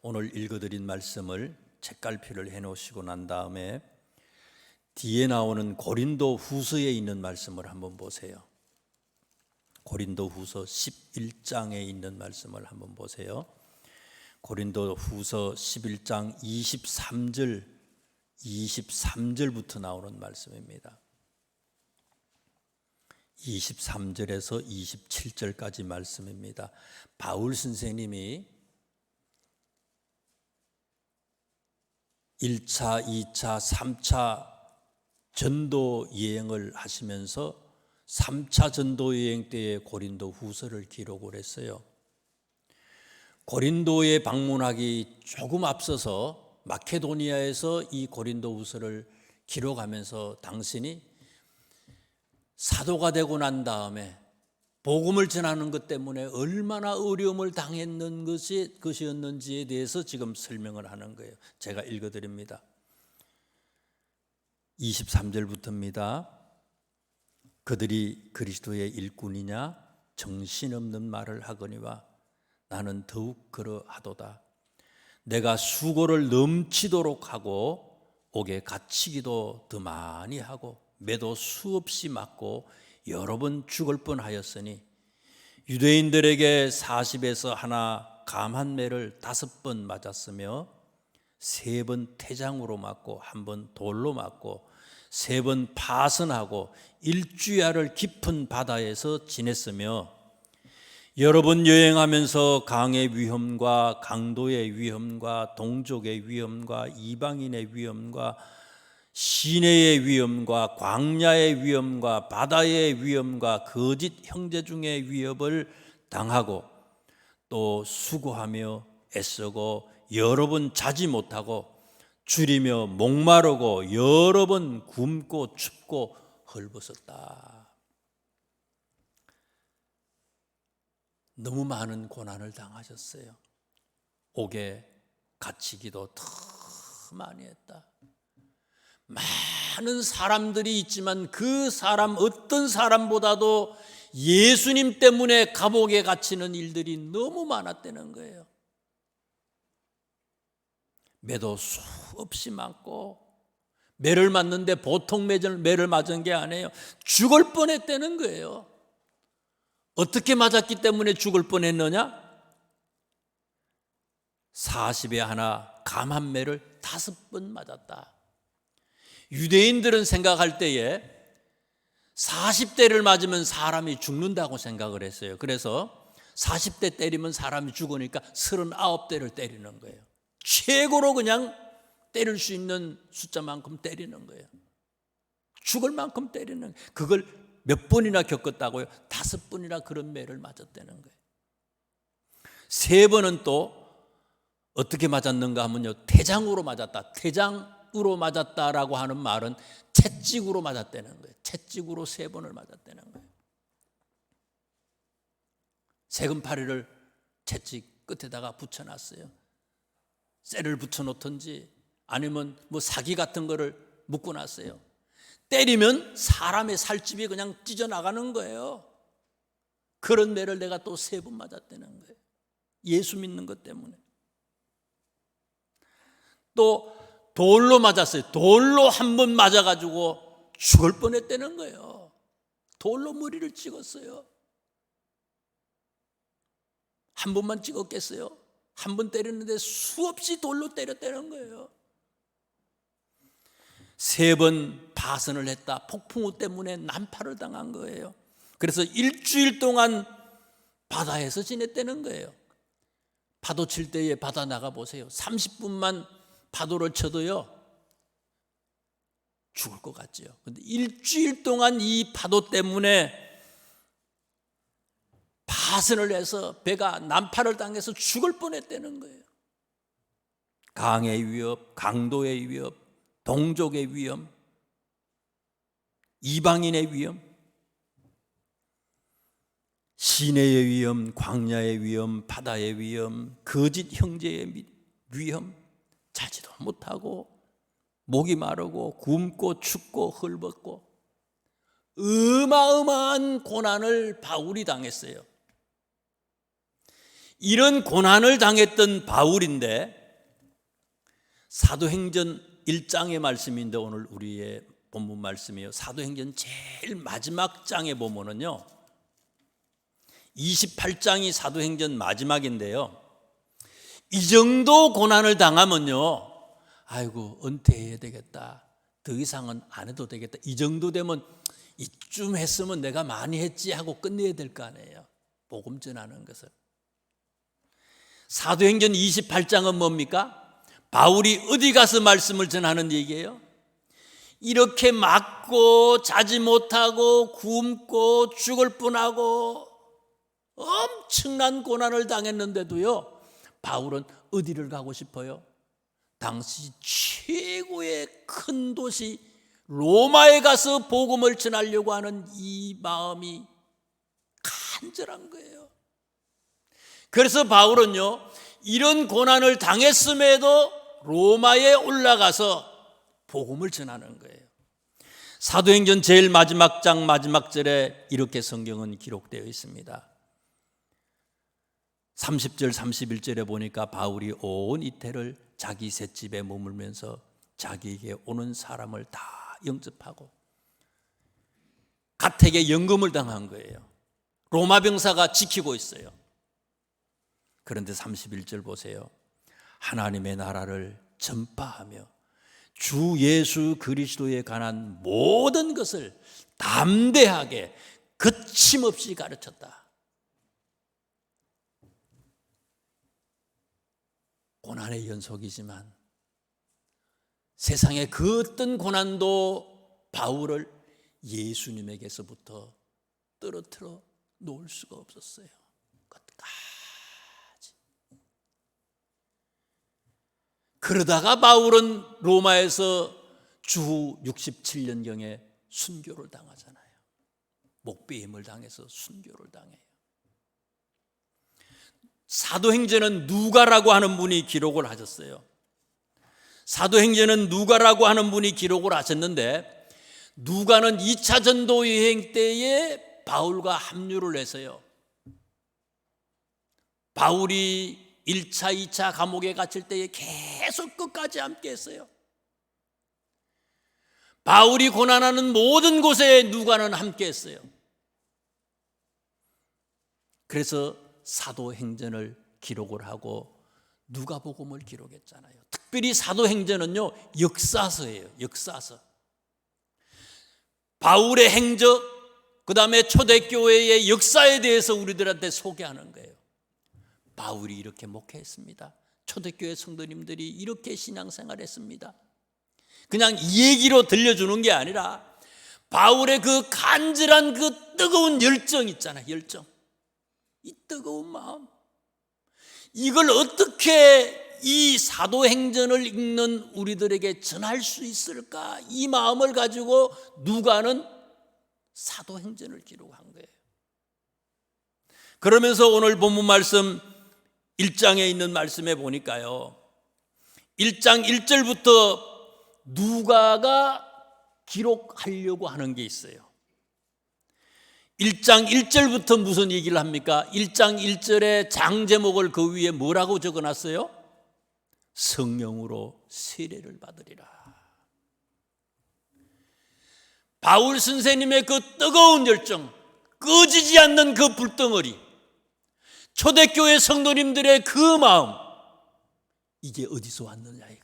오늘 읽어드린 말씀을 책갈피를 해놓으시고 난 다음에 뒤에 나오는 고린도 후서에 있는 말씀을 한번 보세요. 고린도 후서 11장에 있는 말씀을 한번 보세요. 고린도 후서 11장 23절부터 나오는 말씀입니다. 23절에서 27절까지 말씀입니다. 바울 선생님이 1차, 2차, 3차 전도 여행을 하시면서 3차 전도 여행 때에 고린도 후서를 기록을 했어요. 고린도에 방문하기 조금 앞서서 마케도니아에서 이 고린도 후서를 기록하면서 당신이 사도가 되고 난 다음에 복음을 전하는 것 때문에 얼마나 어려움을 당했는 것이었는지에 대해서 지금 설명을 하는 거예요. 제가 읽어드립니다. 23절부터입니다. 그들이 그리스도의 일꾼이냐 정신없는 말을 하거니와 나는 더욱 그러하도다. 내가 수고를 넘치도록 하고 옥에 갇히기도 더 많이 하고 매도 수없이 맞고 여러 번 죽을 뻔하였으니 유대인들에게 40에서 하나 감한 매를 5번 맞았으며 3번 태장으로 맞고 1번 돌로 맞고 3번 파선하고 일주야를 깊은 바다에서 지냈으며 여러 번 여행하면서 강의 위험과 강도의 위험과 동족의 위험과 이방인의 위험과 시내의 위험과 광야의 위험과 바다의 위험과 거짓 형제 중의 위협을 당하고 또 수고하며 애쓰고 여러 번 자지 못하고 줄이며 목마르고 여러 번 굶고 춥고 헐벗었다. 너무 많은 고난을 당하셨어요. 옥에 갇히기도 더 많이 했다. 많은 사람들이 있지만 그 사람 어떤 사람보다도 예수님 때문에 감옥에 갇히는 일들이 너무 많았다는 거예요. 매도 수없이 맞고 매를 맞는데 보통 매를 맞은 게 아니에요. 죽을 뻔했다는 거예요. 어떻게 맞았기 때문에 죽을 뻔했느냐? 40에 하나 감한 매를 5번 맞았다. 유대인들은 생각할 때에 40대를 맞으면 사람이 죽는다고 생각을 했어요. 그래서 40대 때리면 사람이 죽으니까 39대를 때리는 거예요. 최고로 그냥 때릴 수 있는 숫자만큼 때리는 거예요. 죽을 만큼 때리는 거예요. 그걸 몇 번이나 겪었다고요? 5번이나 그런 매를 맞았다는 거예요. 3번은 또 어떻게 맞았는가 하면요, 태장으로 맞았다. 태장으로 맞았다라고 하는 말은 채찍으로 맞았다는 거예요. 채찍으로 3번을 맞았다는 거예요. 세금파리를 채찍 끝에다가 붙여놨어요. 쇠를 붙여놓든지 아니면 뭐 사기 같은 거를 묶어놨어요. 때리면 사람의 살집이 그냥 찢어나가는 거예요. 그런 매를 내가 또 3번 맞았다는 거예요. 예수 믿는 것 때문에. 또 돌로 맞았어요. 돌로 1번 맞아가지고 죽을 뻔했다는 거예요. 돌로 머리를 찍었어요. 1번만 찍었겠어요? 1번 때렸는데 수없이 돌로 때렸다는 거예요. 3번 파선을 했다. 폭풍우 때문에 난파를 당한 거예요. 그래서 일주일 동안 바다에서 지냈다는 거예요. 파도 칠 때에 바다 나가 보세요. 30분만 파도를 쳐도요 죽을 것 같죠. 그런데 일주일 동안 이 파도 때문에 파선을 해서 배가 난파를 당해서 죽을 뻔했다는 거예요. 강의 위협, 강도의 위협, 동족의 위험, 이방인의 위험, 시내의 위험, 광야의 위험, 바다의 위험, 거짓 형제의 위험, 자지도 못하고 목이 마르고 굶고 춥고 헐벗고 어마어마한 고난을 바울이 당했어요. 이런 고난을 당했던 바울인데, 사도행전 1장의 말씀인데 오늘 우리의 본문 말씀이에요. 사도행전 제일 마지막 장에 보면은요, 28장이 사도행전 마지막인데요, 이 정도 고난을 당하면요, 아이고 은퇴해야 되겠다, 더 이상은 안 해도 되겠다, 이 정도 되면 이쯤 했으면 내가 많이 했지 하고 끝내야 될 거 아니에요, 복음 전하는 것을. 사도행전 28장은 뭡니까? 바울이 어디 가서 말씀을 전하는 얘기예요? 이렇게 맞고 자지 못하고 굶고 죽을 뻔하고 엄청난 고난을 당했는데도요, 바울은 어디를 가고 싶어요? 당시 최고의 큰 도시 로마에 가서 복음을 전하려고 하는 이 마음이 간절한 거예요. 그래서 바울은요, 이런 고난을 당했음에도 로마에 올라가서 복음을 전하는 거예요. 사도행전 제일 마지막 장 마지막 절에 이렇게 성경은 기록되어 있습니다. 30절 31절에 보니까 바울이 온 이태를 자기 셋집에 머물면서 자기에게 오는 사람을 다 영접하고 가택에 연금을 당한 거예요. 로마 병사가 지키고 있어요. 그런데 31절 보세요. 하나님의 나라를 전파하며 주 예수 그리스도에 관한 모든 것을 담대하게 거침없이 가르쳤다. 고난의 연속이지만 세상의 그 어떤 고난도 바울을 예수님에게서부터 떨어뜨려 놓을 수가 없었어요. 끝까지. 그러다가 바울은 로마에서 주후 67년경에 순교를 당하잖아요. 목배임을 당해서 순교를 당해요. 사도행전은 누가라고 하는 분이 기록을 하셨어요. 사도행전은 누가라고 하는 분이 기록을 하셨는데, 누가는 2차 전도 여행 때에 바울과 합류를 해서요, 바울이 1차, 2차 감옥에 갇힐 때에 계속 끝까지 함께 했어요. 바울이 고난하는 모든 곳에 누가는 함께 했어요. 그래서 사도행전을 기록을 하고 누가복음을 기록했잖아요. 특별히 사도행전은요, 역사서예요. 역사서. 바울의 행적, 그 다음에 초대교회의 역사에 대해서 우리들한테 소개하는 거예요. 바울이 이렇게 목회했습니다. 초대교회 성도님들이 이렇게 신앙생활했습니다. 그냥 이 얘기로 들려주는 게 아니라 바울의 그 간절한 그 뜨거운 열정 있잖아요. 열정. 이 뜨거운 마음, 이걸 어떻게 이 사도행전을 읽는 우리들에게 전할 수 있을까? 이 마음을 가지고 누가는 사도행전을 기록한 거예요. 그러면서 오늘 본문 말씀 1장에 있는 말씀에 보니까요, 1장 1절부터 누가가 기록하려고 하는 게 있어요. 1장 1절부터 무슨 얘기를 합니까? 1장 1절에 장 제목을 그 위에 뭐라고 적어놨어요? 성령으로 세례를 받으리라. 바울 선생님의 그 뜨거운 열정, 꺼지지 않는 그 불덩어리, 초대교회 성도님들의 그 마음, 이게 어디서 왔느냐 이거예요.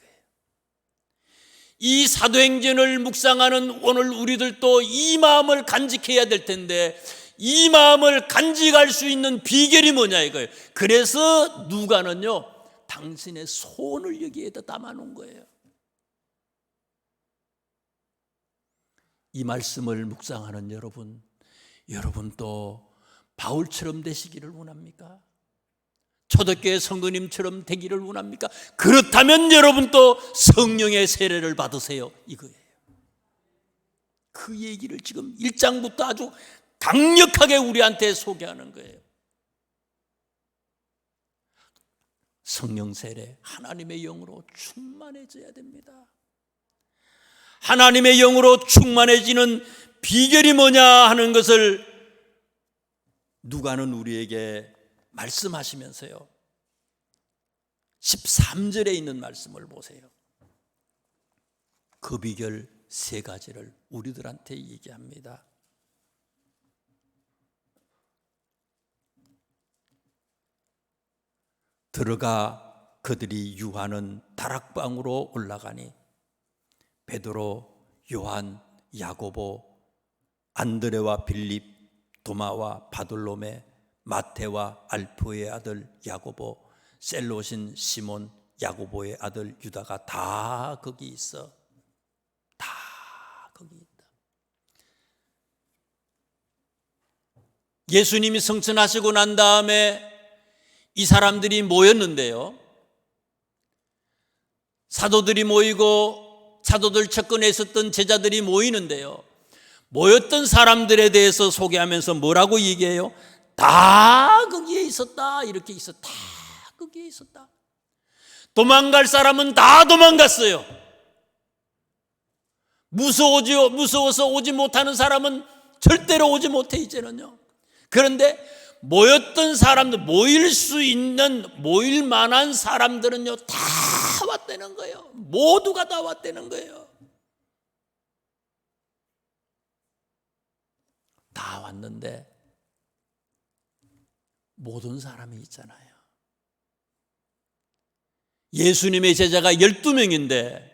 이 사도행전을 묵상하는 오늘 우리들도 이 마음을 간직해야 될 텐데, 이 마음을 간직할 수 있는 비결이 뭐냐 이거예요. 그래서 누가는요, 당신의 소원을 여기에다 담아놓은 거예요. 이 말씀을 묵상하는 여러분도 바울처럼 되시기를 원합니까? 초대교회 성도님처럼 되기를 원합니까? 그렇다면 여러분도 성령의 세례를 받으세요, 이거예요. 그 얘기를 지금 1장부터 아주 강력하게 우리한테 소개하는 거예요. 성령 세례, 하나님의 영으로 충만해져야 됩니다. 하나님의 영으로 충만해지는 비결이 뭐냐 하는 것을 누가는 우리에게 말씀하시면서요, 13절에 있는 말씀을 보세요. 그 비결 세 가지를 우리들한테 얘기합니다. 들어가 그들이 유하는 다락방으로 올라가니 베드로, 요한, 야고보, 안드레와 빌립, 도마와 바돌로메, 마태와 알프의 아들 야고보, 셀롯인 시몬, 야고보의 아들 유다가 다 거기 있어. 다 거기 있다. 예수님이 승천하시고 난 다음에 이 사람들이 모였는데요, 사도들이 모이고 사도들 측근에 있었던 제자들이 모이는데요, 모였던 사람들에 대해서 소개하면서 뭐라고 얘기해요? 다 거기에 있었다. 이렇게 있었다. 다 거기에 있었다. 도망갈 사람은 다 도망갔어요. 무서워서 오지 못하는 사람은 절대로 오지 못해 이제는요. 그런데 모였던 사람들, 모일 만한 사람들은요 다 왔다는 거예요. 모두가 다 왔다는 거예요. 다 왔는데 못 온 사람이 있잖아요. 예수님의 제자가 12명인데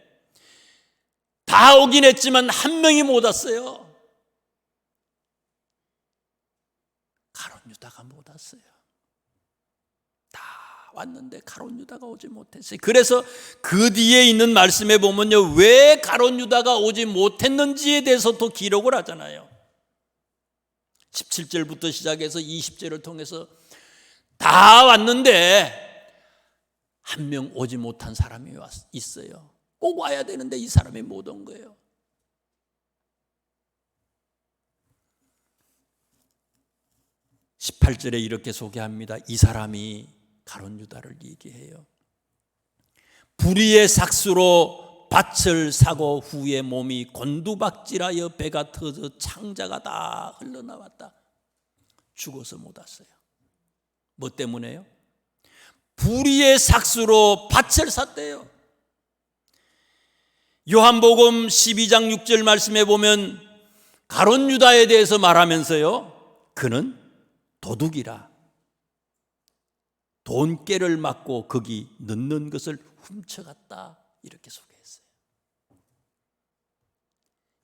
다 오긴 했지만 한 명이 못 왔어요. 가룟 유다가 못 왔어요. 다 왔는데 가룟 유다가 오지 못했어요. 그래서 그 뒤에 있는 말씀에 보면요, 왜 가룟 유다가 오지 못했는지에 대해서도 기록을 하잖아요. 17절부터 시작해서 20절을 통해서 다 왔는데 한 명 오지 못한 사람이 있어요. 꼭 와야 되는데 이 사람이 못 온 거예요. (18절에) 이렇게 소개합니다. 이 사람이 가룟 유다를 얘기해요. 불의의 삭수로 밭을 사고 후에 몸이 곤두박질하여 배가 터져 창자가 다 흘러나왔다. 죽어서 못 왔어요. 뭐 때문에요? 불의의 삭수로 밭을 샀대요. 요한복음 12장 6절 말씀에 보면 가룟 유다에 대해서 말하면서요, 그는 도둑이라 돈깨를 맞고 거기 넣는 것을 훔쳐갔다, 이렇게 소개했어요.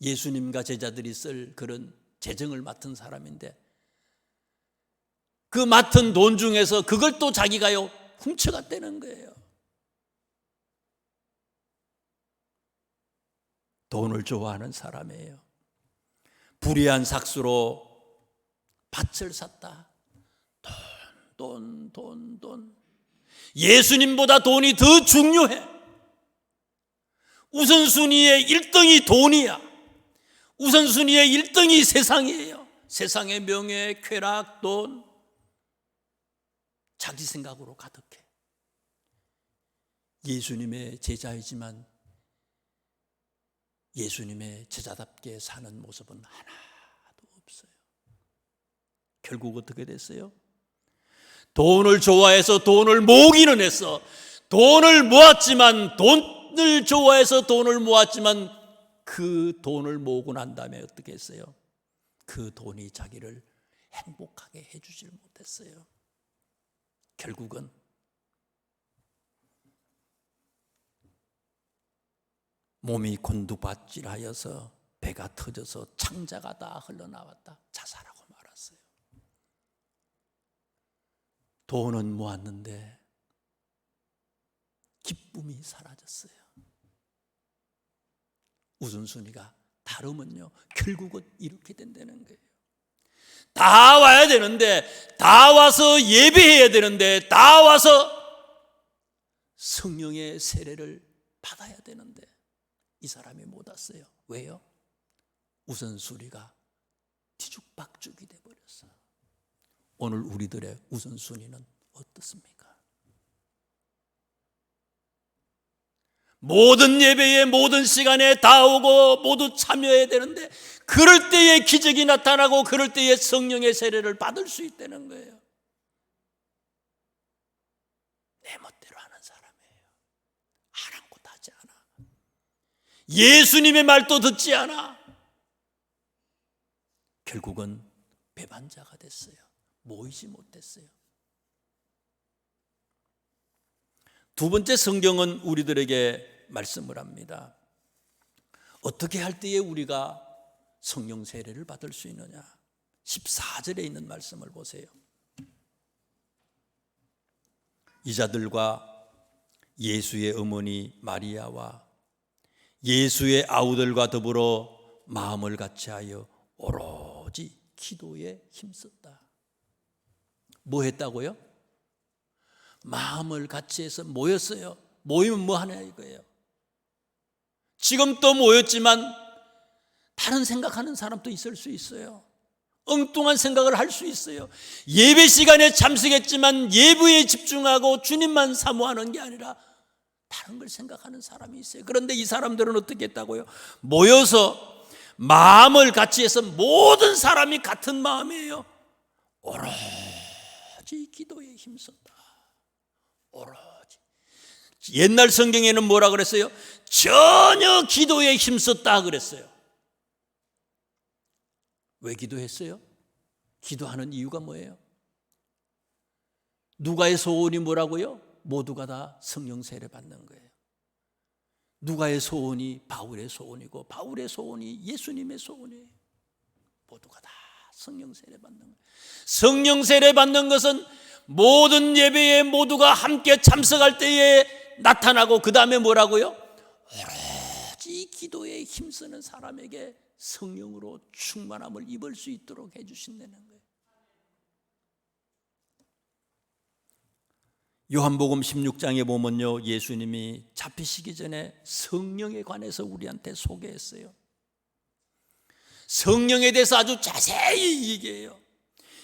예수님과 제자들이 쓸 그런 재정을 맡은 사람인데 그 맡은 돈 중에서 그걸 또 자기가요 훔쳐갔다는 거예요. 돈을 좋아하는 사람이에요. 불의한 삭수로 밭을 샀다. 돈. 예수님보다 돈이 더 중요해. 우선순위의 1등이 돈이야. 우선순위의 1등이 세상이에요. 세상의 명예, 쾌락, 돈, 자기 생각으로 가득해. 예수님의 제자이지만 예수님의 제자답게 사는 모습은 하나도 없어요. 결국 어떻게 됐어요? 돈을 좋아해서 돈을 모으기는 했어. 돈을 좋아해서 돈을 모았지만 그 돈을 모으고 난 다음에 어떻게 했어요? 그 돈이 자기를 행복하게 해주질 못했어요. 결국은 몸이 곤두박질하여서 배가 터져서 창자가 다 흘러나왔다. 자살하고 말았어요. 돈은 모았는데 기쁨이 사라졌어요. 우선순위가 다르면요, 결국은 이렇게 된다는 거예요. 다 와야 되는데, 다 와서 예배해야 되는데, 다 와서 성령의 세례를 받아야 되는데 이 사람이 못 왔어요. 왜요? 우선순위가 뒤죽박죽이 돼버렸어요. 오늘 우리들의 우선순위는 어떻습니까? 모든 예배에 모든 시간에 다 오고 모두 참여해야 되는데 그럴 때에 기적이 나타나고 그럴 때에 성령의 세례를 받을 수 있다는 거예요. 내 멋대로 하는 사람이에요. 아랑곳하지 않아. 예수님의 말도 듣지 않아. 결국은 배반자가 됐어요. 모이지 못했어요. 두 번째, 성경은 우리들에게 말씀을 합니다. 어떻게 할 때에 우리가 성령 세례를 받을 수 있느냐? 14절에 있는 말씀을 보세요. 이자들과 예수의 어머니 마리아와 예수의 아우들과 더불어 마음을 같이하여 오로지 기도에 힘썼다. 뭐 했다고요? 마음을 같이해서 모였어요. 모이면 뭐 하냐 이거예요. 지금 또 모였지만 다른 생각하는 사람도 있을 수 있어요. 엉뚱한 생각을 할 수 있어요. 예배 시간에 참석했지만 예배에 집중하고 주님만 사모하는 게 아니라 다른 걸 생각하는 사람이 있어요. 그런데 이 사람들은 어떻게 했다고요? 모여서 마음을 같이 해서 모든 사람이 같은 마음이에요. 오로지 기도에 힘썼다. 오로지. 옛날 성경에는 뭐라 그랬어요? 전혀 기도에 힘썼다 그랬어요. 왜 기도했어요? 기도하는 이유가 뭐예요? 누가의 소원이 뭐라고요? 모두가 다 성령 세례 받는 거예요. 누가의 소원이 바울의 소원이고 바울의 소원이 예수님의 소원이에요. 모두가 다 성령 세례 받는 거예요. 성령 세례 받는 것은 모든 예배에 모두가 함께 참석할 때에 나타나고, 그 다음에 뭐라고요? 오로지 기도에 힘쓰는 사람에게 성령으로 충만함을 입을 수 있도록 해주신다는 거예요. 요한복음 16장에 보면요, 예수님이 잡히시기 전에 성령에 관해서 우리한테 소개했어요. 성령에 대해서 아주 자세히 얘기해요.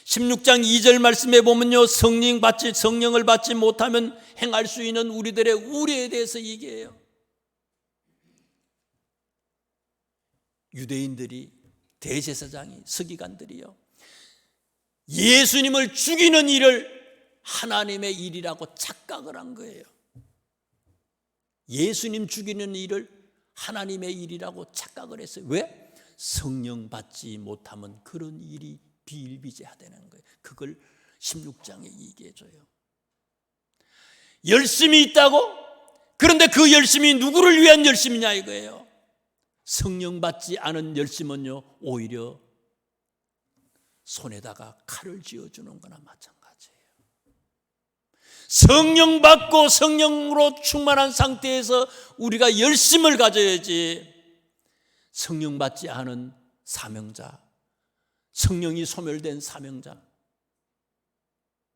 16장 2절 말씀에 보면요, 성령을 받지 못하면 행할 수 있는 우리들의 우려에 대해서 얘기해요. 유대인들이, 대제사장이, 서기관들이요, 예수님을 죽이는 일을 하나님의 일이라고 착각을 한 거예요. 예수님 죽이는 일을 하나님의 일이라고 착각을 했어요. 왜? 성령 받지 못하면 그런 일이 비일비재하다는 거예요. 그걸 16장에 얘기해 줘요. 열심이 있다고? 그런데 그 열심이 누구를 위한 열심이냐 이거예요. 성령 받지 않은 열심은요, 오히려 손에다가 칼을 쥐어주는 거나 마찬가지예요. 성령 받고 성령으로 충만한 상태에서 우리가 열심을 가져야지, 성령 받지 않은 사명자, 성령이 소멸된 사명자,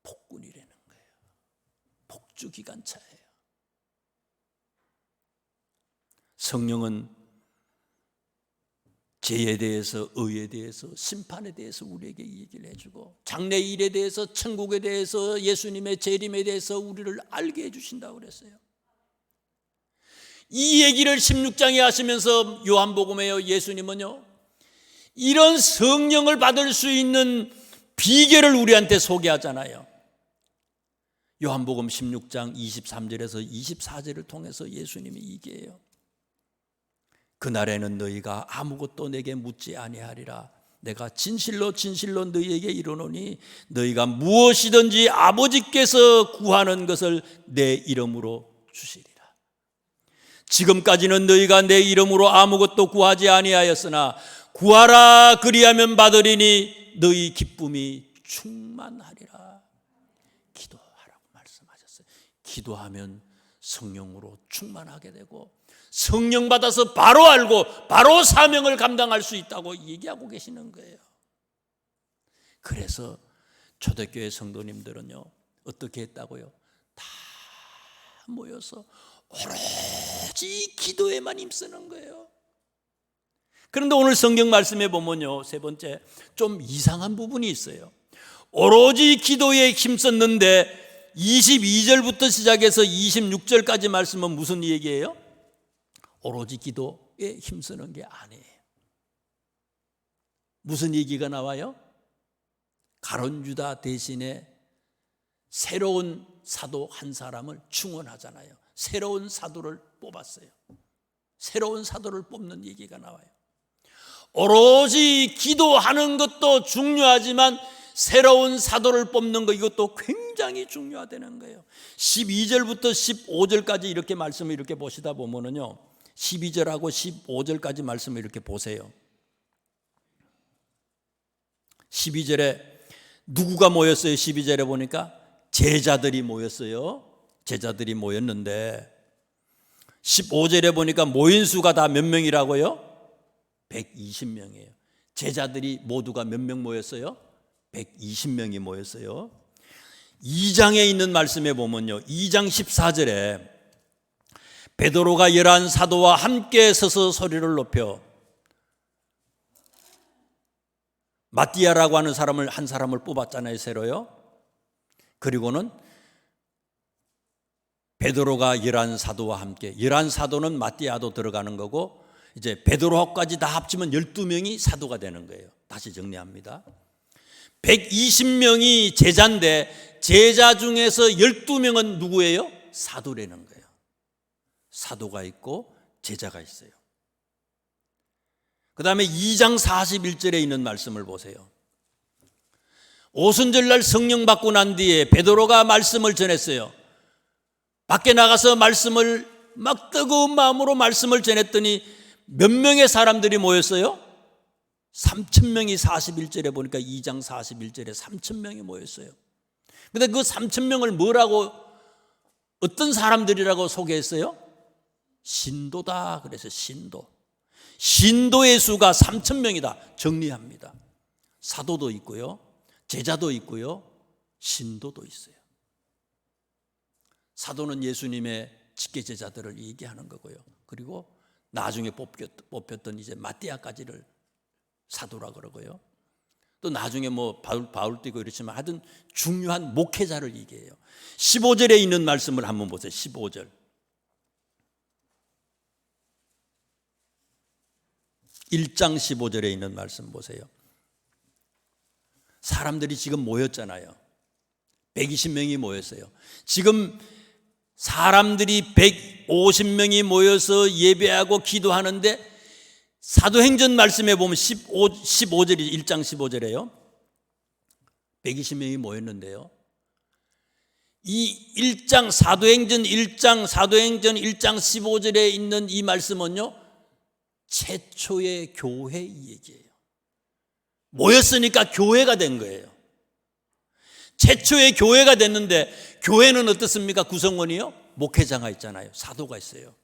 폭군이라는 거예요. 폭주기관차예요. 성령은 죄에 대해서, 의에 대해서, 심판에 대해서 우리에게 얘기를 해주고, 장래일에 대해서, 천국에 대해서, 예수님의 재림에 대해서 우리를 알게 해주신다고 그랬어요. 이 얘기를 16장에 하시면서 요한복음에요, 예수님은요, 이런 성령을 받을 수 있는 비결을 우리한테 소개하잖아요. 요한복음 16장 23절에서 24절을 통해서 예수님이 얘기해요. 그날에는 너희가 아무것도 내게 묻지 아니하리라. 내가 진실로 진실로 너희에게 이르노니 너희가 무엇이든지 아버지께서 구하는 것을 내 이름으로 주시리라. 지금까지는 너희가 내 이름으로 아무것도 구하지 아니하였으나 구하라 그리하면 받으리니 너희 기쁨이 충만하리라. 기도하라고 말씀하셨어요. 기도하면 성령으로 충만하게 되고, 성령 받아서 바로 알고 바로 사명을 감당할 수 있다고 얘기하고 계시는 거예요. 그래서 초대교회 성도님들은요, 어떻게 했다고요? 다 모여서 오로지 기도에만 힘쓰는 거예요. 그런데 오늘 성경 말씀에 보면요, 세 번째, 좀 이상한 부분이 있어요. 오로지 기도에 힘썼는데 22절부터 시작해서 26절까지 말씀은 무슨 얘기예요? 오로지 기도에 힘쓰는 게 아니에요. 무슨 얘기가 나와요? 가룟 유다 대신에 새로운 사도 한 사람을 충원하잖아요. 새로운 사도를 뽑았어요. 새로운 사도를 뽑는 얘기가 나와요. 오로지 기도하는 것도 중요하지만 새로운 사도를 뽑는 것, 이것도 굉장히 중요하다는 거예요. 12절부터 15절까지 이렇게 말씀을 이렇게 보시다 보면은요, 12절하고 15절까지 말씀을 이렇게 보세요. 12절에 누구가 모였어요? 12절에 보니까 제자들이 모였어요. 제자들이 모였는데 15절에 보니까 모인 수가 다 몇 명이라고요? 120명이에요. 제자들이 모두가 몇 명 모였어요? 120명이 모였어요. 2장에 있는 말씀에 보면요, 2장 14절에 베드로가 11사도와 함께 서서 소리를 높여, 마띠아라고 하는 한 사람을 뽑았잖아요, 새로요. 그리고는 베드로가 11사도와 함께, 11사도는 마띠아도 들어가는 거고, 이제 베드로까지 다 합치면 12명이 사도가 되는 거예요. 다시 정리합니다. 120명이 제자인데 제자 중에서 12명은 누구예요? 사도라는 거예요. 사도가 있고 제자가 있어요. 그 다음에 2장 41절에 있는 말씀을 보세요. 오순절날 성령 받고 난 뒤에 베드로가 말씀을 전했어요. 밖에 나가서 말씀을 막 뜨거운 마음으로 말씀을 전했더니 몇 명의 사람들이 모였어요? 3,000명이 41절에 보니까 2장 41절에 3,000명이 모였어요. 그런데 그 3,000명을 뭐라고, 어떤 사람들이라고 소개했어요? 신도다. 그래서 신도. 신도의 수가 3,000명이다. 정리합니다. 사도도 있고요, 제자도 있고요, 신도도 있어요. 사도는 예수님의 직계 제자들을 얘기하는 거고요. 그리고 나중에 뽑혔던 이제 마띠아까지를 사도라 그러고요. 또 나중에 뭐 바울 뛰고 이렇지만 하여튼 중요한 목회자를 얘기해요. 15절에 있는 말씀을 한번 보세요. 15절. 1장 15절에 있는 말씀 보세요. 사람들이 지금 모였잖아요. 120명이 모였어요. 지금 사람들이 150명이 모여서 예배하고 기도하는데 사도행전 말씀에 보면 15절이 1장 15절에요. 120명이 모였는데요. 이 1장 사도행전 1장 15절에 있는 이 말씀은요, 최초의 교회 얘기예요. 모였으니까 교회가 된 거예요. 최초의 교회가 됐는데 교회는 어떻습니까? 구성원이요? 목회자가 있잖아요. 사도가 있어요.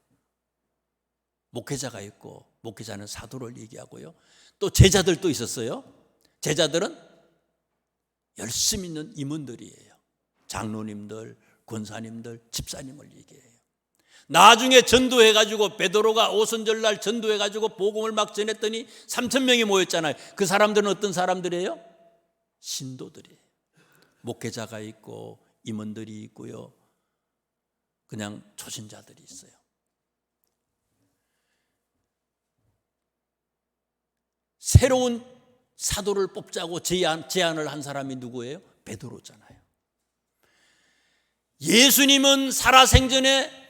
목회자가 있고, 목회자는 사도를 얘기하고요. 또 제자들도 있었어요. 제자들은 열심히 있는 임원들이에요. 장로님들, 권사님들, 집사님을 얘기해요. 나중에 전도해가지고 베드로가 오순절날 전도해가지고 복음을 막 전했더니 3,000명이 모였잖아요. 그 사람들은 어떤 사람들이에요? 신도들이에요. 목회자가 있고 임원들이 있고요, 그냥 초신자들이 있어요. 새로운 사도를 뽑자고 제안을 한 사람이 누구예요? 베드로잖아요. 예수님은 살아생전에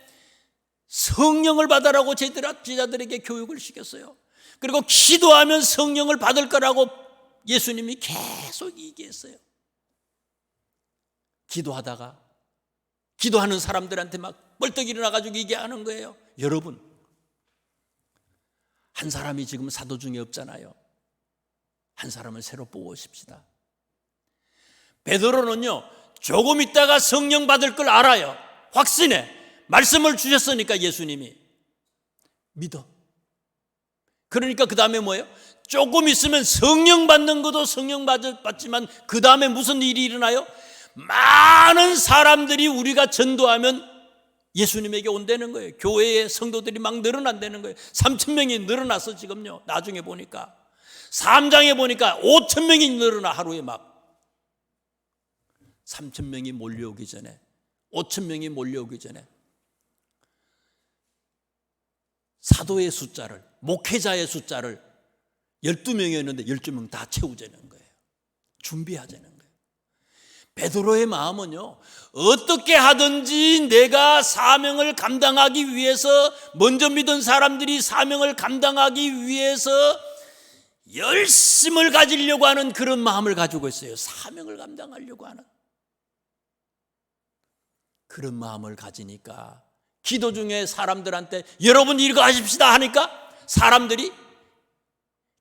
성령을 받으라고 제자들에게 교육을 시켰어요. 그리고 기도하면 성령을 받을 거라고 예수님이 계속 얘기했어요. 기도하다가 기도하는 사람들한테 막 벌떡 일어나가지고 얘기하는 거예요. 여러분, 한 사람이 지금 사도 중에 없잖아요. 한 사람을 새로 뽑으십시다. 베드로는요, 조금 있다가 성령 받을 걸 알아요. 확신해. 말씀을 주셨으니까 예수님이 믿어. 그러니까 그 다음에 뭐예요? 조금 있으면 성령 받는 것도 성령 받지만 그 다음에 무슨 일이 일어나요? 많은 사람들이 우리가 전도하면 예수님에게 온다는 거예요. 교회의 성도들이 막 늘어난다는 거예요. 3,000명이 늘어났어 지금요. 나중에 보니까 3장에 보니까 5,000명이 늘어나. 하루에 막 3,000명이 몰려오기 전에, 5,000명이 몰려오기 전에 사도의 숫자를, 목회자의 숫자를 12명이었는데 12명 다 채우자는 거예요. 준비하자는 거예요. 베드로의 마음은요, 어떻게 하든지 내가 사명을 감당하기 위해서, 먼저 믿은 사람들이 사명을 감당하기 위해서 열심을 가지려고 하는 그런 마음을 가지고 있어요. 사명을 감당하려고 하는 그런 마음을 가지니까, 기도 중에 사람들한테 여러분 이거 하십시다 하니까 사람들이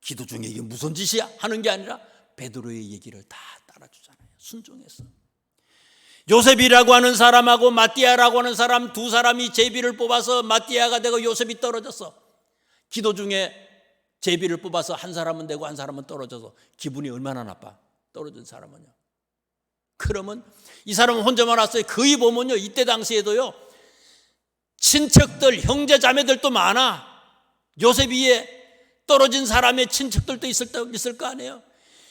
기도 중에 이게 무슨 짓이야 하는 게 아니라 베드로의 얘기를 다 따라주잖아요. 순종해서. 요셉이라고 하는 사람하고 마띠아라고 하는 사람, 두 사람이 제비를 뽑아서 마띠아가 되고 요셉이 떨어졌어. 기도 중에 제비를 뽑아서 한 사람은 되고 한 사람은 떨어져서 기분이 얼마나 나빠, 떨어진 사람은요. 그러면 이 사람은 혼자만 왔어요. 거의 보면요, 이때 당시에도요, 친척들, 형제 자매들도 많아. 요셉 위에 떨어진 사람의 친척들도 있을 거 아니에요.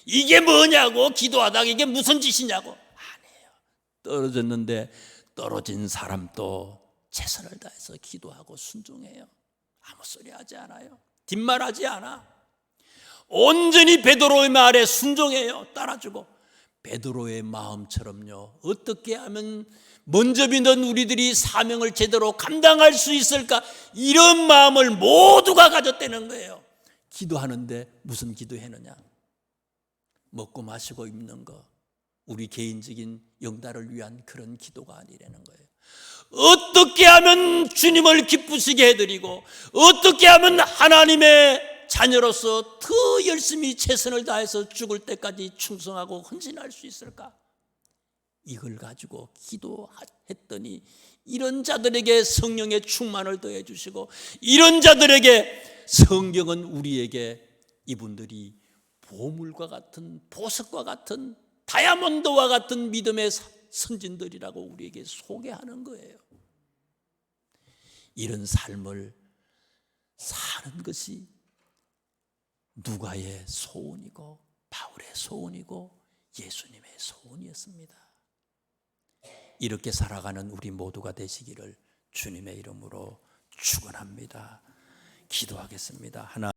이게 뭐냐고, 기도하다가 이게 무슨 짓이냐고. 아니에요. 떨어졌는데 떨어진 사람도 최선을 다해서 기도하고 순종해요. 아무 소리 하지 않아요. 뒷말하지 않아. 온전히 베드로의 말에 순종해요. 따라주고. 베드로의 마음처럼요, 어떻게 하면 먼저 믿는 우리들이 사명을 제대로 감당할 수 있을까, 이런 마음을 모두가 가졌다는 거예요. 기도하는데 무슨 기도했느냐? 먹고 마시고 입는 거, 우리 개인적인 영달을 위한 그런 기도가 아니라는 거예요. 어떻게 하면 주님을 기쁘시게 해드리고, 어떻게 하면 하나님의 자녀로서 더 열심히 최선을 다해서 죽을 때까지 충성하고 헌신할 수 있을까? 이걸 가지고 기도했더니 이런 자들에게 성령의 충만을 더해 주시고, 이런 자들에게 성경은 우리에게 이분들이 보물과 같은, 보석과 같은, 다이아몬드와 같은 믿음의 선진들이라고 우리에게 소개하는 거예요. 이런 삶을 사는 것이 누가의 소원이고 바울의 소원이고 예수님의 소원이었습니다. 이렇게 살아가는 우리 모두가 되시기를 주님의 이름으로 축원합니다. 기도하겠습니다. 하나